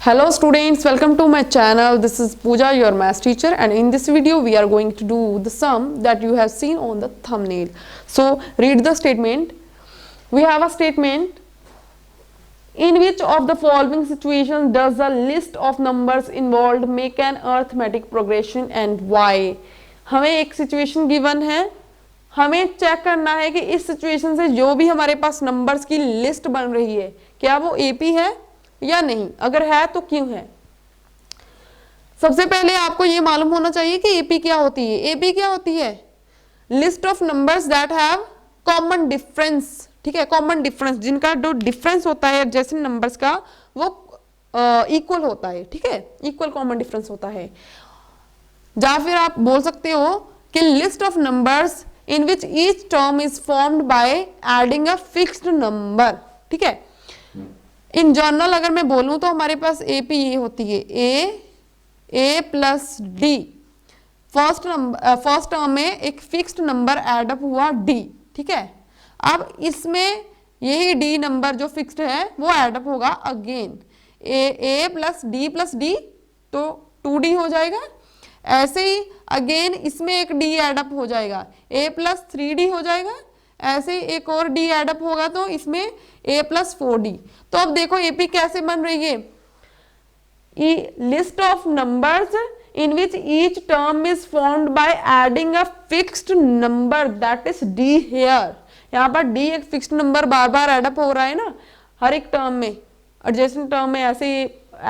Hello students, welcome to my channel. This is Pooja, your math teacher, and in this video we are going to do the sum that you have seen on the thumbnail. So read the statement. We have a statement. In which of the following situations does the list of numbers involved make an arithmetic progression and why? हमें एक situation given है, हमें check करना है कि इस situation से जो भी हमारे पास नंबर्स की लिस्ट बन रही है क्या वो एपी है या नहीं, अगर है तो क्यों है। सबसे पहले आपको ये मालूम होना चाहिए कि एपी क्या होती है। एपी क्या होती है? List of numbers that have common difference. ठीक है, कॉमन डिफरेंस, जिनका जो डिफरेंस होता है एडजेसेंट नंबर्स का वो इक्वल होता है। ठीक है, इक्वल कॉमन डिफरेंस होता है। या फिर आप बोल सकते हो कि list of numbers in which each term is formed by adding a fixed number. ठीक है, इन जनरल अगर मैं बोलूं तो हमारे पास एपी ये होती है ए प्लस डी। फर्स्ट टर्म में एक फिक्स्ड नंबर एड अप हुआ डी। ठीक है, अब इसमें यही डी नंबर जो फिक्स्ड है वो एड अप होगा अगेन। ए प्लस डी तो 2d हो जाएगा। ऐसे ही अगेन इसमें एक डी एड अप हो जाएगा, ए प्लस 3d हो जाएगा। ऐसे ही एक और डी एड अप होगा तो इसमें a प्लस 4d। तो अब देखो एपी कैसे बन रही है। List of numbers in which each term is formed by adding a fixed number that is d here. यहाँ पर d एक फिक्स्ड नंबर बार बार एड अप हो रहा है ना, हर एक टर्म में, एडजेसेंट टर्म में ऐसे ही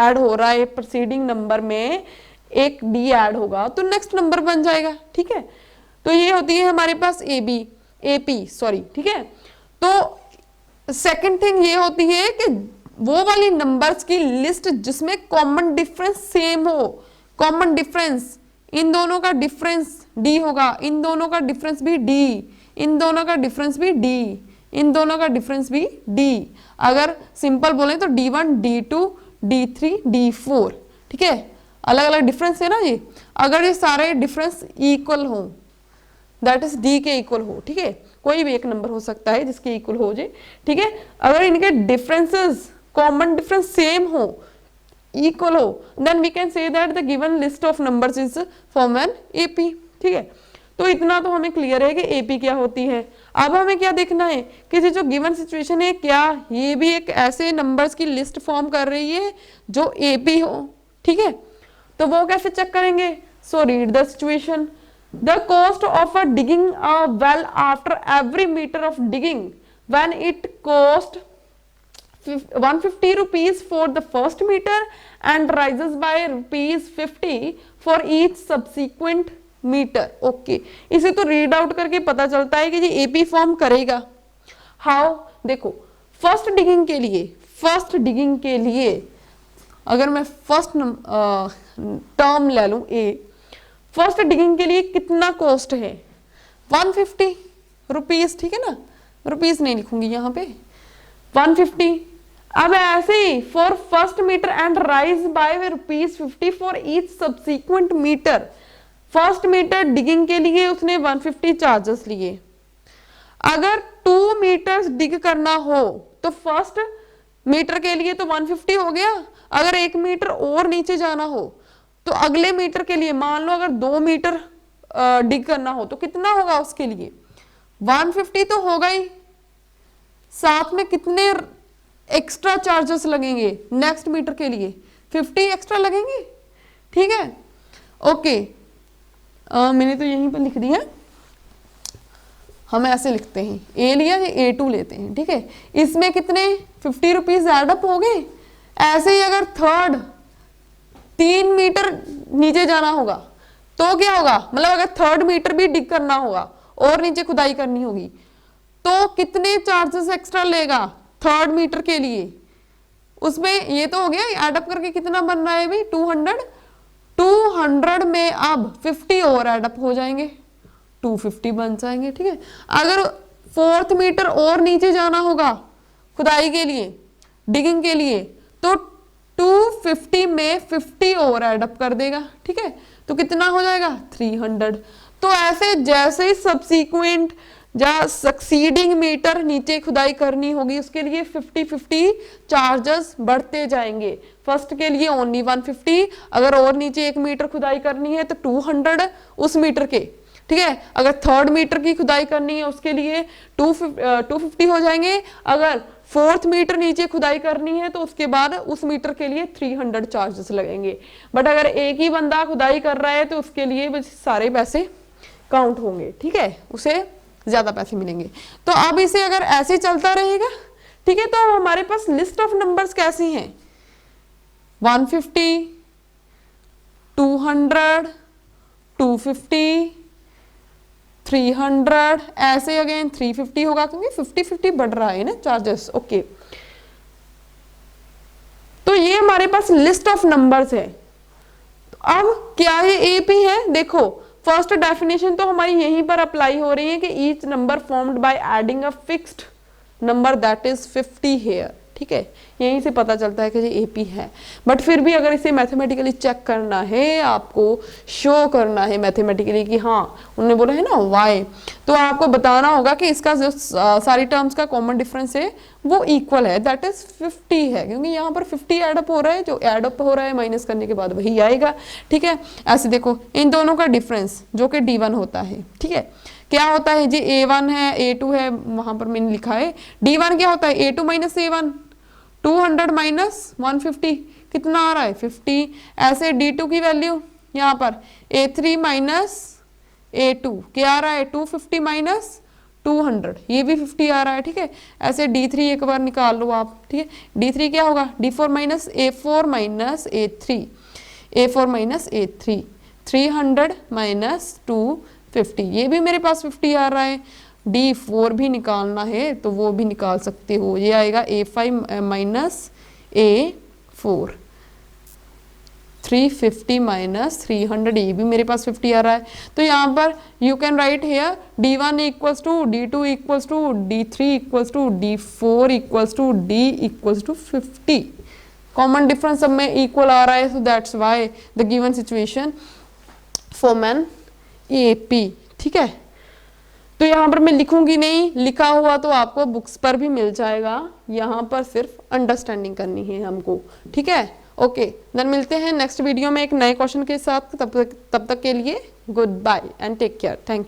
ऐड हो रहा है। प्रीसीडिंग नंबर में एक d ऐड होगा तो नेक्स्ट नंबर बन जाएगा। ठीक है, तो ये होती है हमारे पास एपी सॉरी। ठीक है, तो सेकंड थिंग ये होती है कि वो वाली नंबर्स की लिस्ट जिसमें कॉमन डिफरेंस सेम हो। कॉमन डिफरेंस, इन दोनों का डिफरेंस डी होगा, इन दोनों का डिफरेंस भी डी, इन दोनों का डिफरेंस भी डी, इन दोनों का डिफरेंस भी डी। अगर सिंपल बोले तो D1, D2, D3, D4। ठीक है, अलग अलग डिफरेंस है ना ये। अगर ये सारे डिफरेंस इक्वल हो दैट इज डी के इक्वल हो। ठीक है, कोई भी एक नंबर हो सकता है जिसके इक्वल हो जाए। ठीक है, अगर इनके डिफरेंसेस कॉमन डिफरेंस सेम हो, इक्वल हो, then we can say that the given list of numbers is form an AP. ठीक है, तो इतना तो हमें क्लियर है कि एपी क्या होती है। अब हमें क्या देखना है कि जो गिवन सिचुएशन है क्या ये भी एक ऐसे नंबर्स की लिस्ट फॉर्म कर रही है जो एपी हो। ठीक है, तो वो कैसे चेक करेंगे। So read the situation. The cost of a digging a well after every meter of digging when it cost 150 rupees for the first meter and rises by rupees 50 for each subsequent meter। Okay, इसे तो read out करके पता चलता है कि ये AP form करेगा। How, देखो फर्स्ट डिगिंग के लिए अगर मैं फर्स्ट टर्म ले लूं ए, फर्स्ट डिगिंग के लिए कितना कॉस्ट है 150 रुपीज। ठीक है ना, रुपीज नहीं लिखूंगी यहाँ पे, 150। अब ऐसे ही for first meter and rise by rupees 50 for each subsequent meter. First meter digging के लिए उसने 150 चार्जेस लिए। अगर 2 मीटर्स डिग करना हो तो फर्स्ट मीटर के लिए तो 150 हो गया। अगर 1 मीटर और नीचे जाना हो तो अगले मीटर के लिए मान लो अगर 2 मीटर डिग करना हो तो कितना होगा उसके लिए 150 तो होगा ही, साथ में कितने एक्स्ट्रा चार्जेस लगेंगे नेक्स्ट मीटर के लिए 50 एक्स्ट्रा लगेंगे। ठीक है, ओके, मैंने तो यहीं पर लिख दिया। हम ऐसे लिखते हैं, ए लिया या A2 लेते हैं। ठीक है, इसमें कितने 50 रुपीज एड अप हो गए। ऐसे ही अगर थर्ड 3 मीटर नीचे जाना होगा तो क्या होगा, मतलब अगर थर्ड मीटर भी डिग करना होगा और नीचे खुदाई करनी होगी तो कितने चार्जेस एक्स्ट्रा लेगा थर्ड मीटर के लिए। उसमें ये तो हो गया, एड अप करके कितना बन रहा है भाई 200 में अब 50 और एड अप हो जाएंगे, 250 बन जाएंगे। ठीक है, अगर फोर्थ मीटर और नीचे जाना होगा खुदाई के लिए, डिगिंग के लिए, तो 250 में 50 और एड अप कर देगा। ठीक है, तो कितना हो जाएगा 300। तो ऐसे जैसे ही सब्सीक्वेंट जहाँ सक्सीडिंग मीटर नीचे खुदाई करनी होगी उसके लिए 50-50 चार्जेस बढ़ते जाएंगे। फर्स्ट के लिए ओनली 150, अगर और नीचे 1 मीटर खुदाई करनी है तो 200 उस मीटर के, ठीक है। अगर थर्ड मीटर की खुदाई करनी है उसके लिए 250 हो जाएंगे। अगर फोर्थ मीटर नीचे खुदाई करनी है तो उसके बाद उस मीटर के लिए 300 चार्जेस लगेंगे। बट अगर एक ही बंदा खुदाई कर रहा है तो उसके लिए बस सारे पैसे काउंट होंगे, ठीक है, उसे ज्यादा पैसे मिलेंगे। तो अब इसे अगर ऐसे चलता रहेगा, ठीक है, तो हमारे पास लिस्ट ऑफ नंबर्स कैसी हैं, 150, 200, 250, 300, ऐसे अगेन 350 होगा क्योंकि 50-50 बढ़ रहा है ना चार्जेस। ओके, तो ये हमारे पास लिस्ट ऑफ नंबर्स है। तो अब क्या ये एपी है, देखो फर्स्ट डेफिनेशन तो हमारी यहीं पर अप्लाई हो रही है कि each number formed by adding a fixed number that is 50 here, ठीक है, यहीं से पता चलता है कि ये एपी है। बट फिर भी अगर इसे मैथमेटिकली चेक करना है, आपको शो करना है मैथमेटिकली कि हाँ उन्होंने बोला है ना वाई, तो आपको बताना होगा कि इसका जो सारी टर्म्स का कॉमन डिफरेंस है वो इक्वल है, दैट इज 50 है, क्योंकि यहाँ पर 50 एडअप हो रहा है, जो एडअप हो रहा है माइनस करने के बाद वही आएगा, ठीक है। ऐसे देखो इन दोनों का डिफरेंस जो कि D1 होता है, ठीक है, क्या होता है जी, A1 है A2 है, वहां पर मैंने लिखा है। D1 क्या होता है, A2 माइनस A1, 200 माइनस 150 कितना आ रहा है 50। ऐसे D2 की वैल्यू यहाँ पर A3 माइनस A2 क्या आ रहा है 250 माइनस 200, ये भी 50 आ रहा है, ठीक है। ऐसे D3 एक बार निकाल लो आप, ठीक है, D3 क्या होगा D4 minus A4 minus A3, A4 minus A3, 300 minus 250, ये भी मेरे पास 50 आ रहा है। D4 भी निकालना है तो वो भी निकाल सकते हो, ये आएगा A5 माइनस A4, 350 माइनस 300, ये भी मेरे पास 50 आ रहा है। तो यहाँ पर you can write here D1 equals to D2 equals to D3 equals to D4 equals to D equals to 50। Common difference सब में इक्वल आ रहा है, so that's why the given situation form an AP, ठीक है। तो यहाँ पर मैं लिखूंगी नहीं, लिखा हुआ तो आपको बुक्स पर भी मिल जाएगा, यहाँ पर सिर्फ अंडरस्टैंडिंग करनी है हमको, ठीक है। ओके, देन मिलते हैं नेक्स्ट वीडियो में एक नए क्वेश्चन के साथ, तब तक के लिए good bye and take care, thank you.